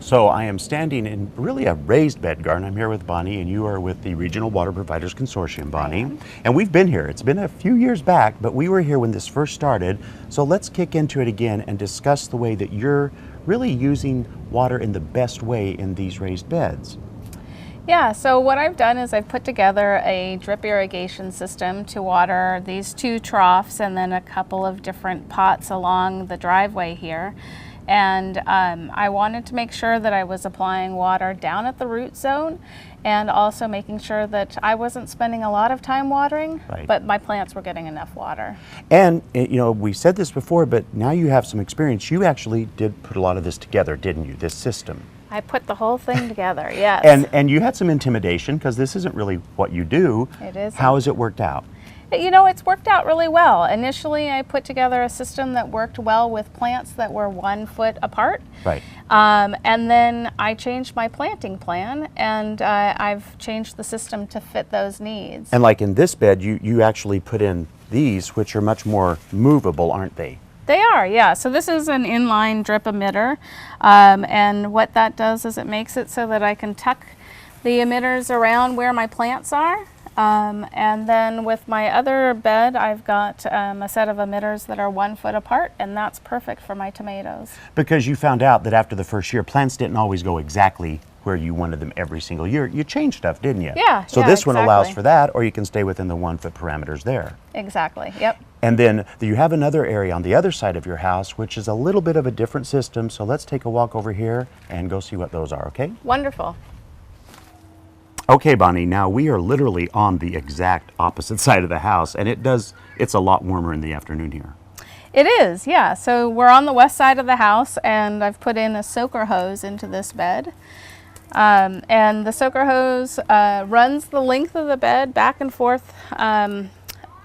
So I am standing in really a raised bed garden. I'm here with Bonnie, and you are with the Regional Water Providers Consortium, Bonnie. And we've been here. It's been a few years back, but we were here when this first started. So let's kick into it again and discuss the way that you're really using water in the best way in these raised beds. Yeah, so what I've done is I've put together a drip irrigation system to water these 2 troughs and then a couple of different pots along the driveway here. And I wanted to make sure that I was applying water down at the root zone and also making sure that I wasn't spending a lot of time watering, but my plants were getting enough water. And, you know, we said this before, but now you have some experience. You actually did put a lot of this together, didn't you, this system? I put the whole thing together, yes. And you had some intimidation because this isn't really what you do. It is. How has it worked out? You know, it's worked out really well. Initially, I put together a system that worked well with plants that were 1 foot apart. Right. And then I changed my planting plan, and I've changed the system to fit those needs. And like in this bed, you actually put in these, which are much more movable, aren't they? They are, yeah. So this is an inline drip emitter, and what that does is it makes it so that I can tuck the emitters around where my plants are. And then with my other bed, I've got a set of emitters that are 1 foot apart, and that's perfect for my tomatoes. Because you found out that after the first year, plants didn't always go exactly where you wanted them every single year. You changed stuff, didn't you? Yeah. So this one allows for that, or you can stay within the 1 foot parameters there. Exactly, yep. And then you have another area on the other side of your house, which is a little bit of a different system. So let's take a walk over here and go see what those are, okay? Wonderful. Okay, Bonnie, now we are literally on the exact opposite side of the house, and it's a lot warmer in the afternoon here. It is, yeah. So we're on the west side of the house, and I've put in a soaker hose into this bed. And the soaker hose runs the length of the bed back and forth.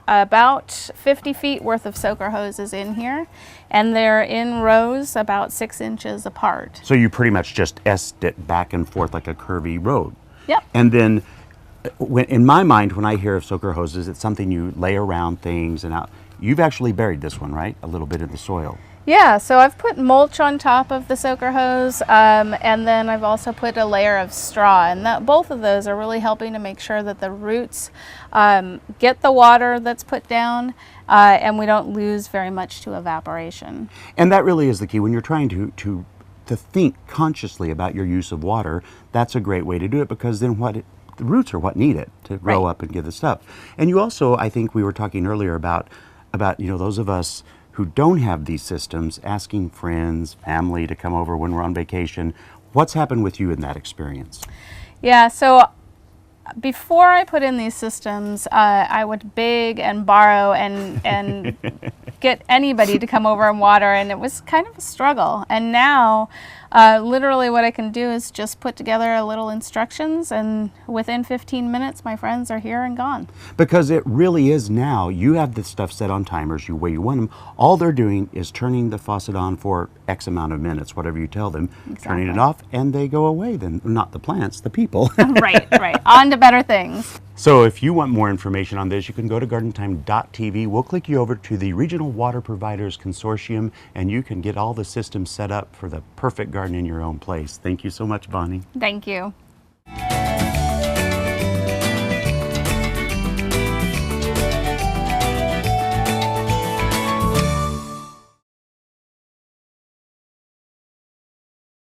About 50 feet worth of soaker hoses in here, and they're in rows about 6 inches apart. So you pretty much just S-ed it back and forth like a curvy road. Yep. And then, in my mind, when I hear of soaker hoses, it's something you lay around things and out. You've actually buried this one, right? A little bit in the soil. Yeah, so I've put mulch on top of the soaker hose, and then I've also put a layer of straw, and both of those are really helping to make sure that the roots get the water that's put down, and we don't lose very much to evaporation. And that really is the key when you're trying to think consciously about your use of water. That's a great way to do it, because then the roots are what need it to grow up and give the stuff. And you also, I think we were talking earlier about those of us who don't have these systems, asking friends, family to come over when we're on vacation. What's happened with you in that experience? Yeah, so before I put in these systems, I would beg and borrow and get anybody to come over and water, and it was kind of a struggle. And now, literally what I can do is just put together a little instructions, and within 15 minutes, my friends are here and gone. Because it really is now, you have this stuff set on timers where you want them. All they're doing is turning the faucet on for X amount of minutes, whatever you tell them, turning it off, and they go away. Then, not the plants, the people. Right. On to better things. So if you want more information on this, you can go to gardentime.tv. We'll click you over to the Regional Water Providers Consortium, and you can get all the systems set up for the perfect garden in your own place. Thank you so much, Bonnie. Thank you.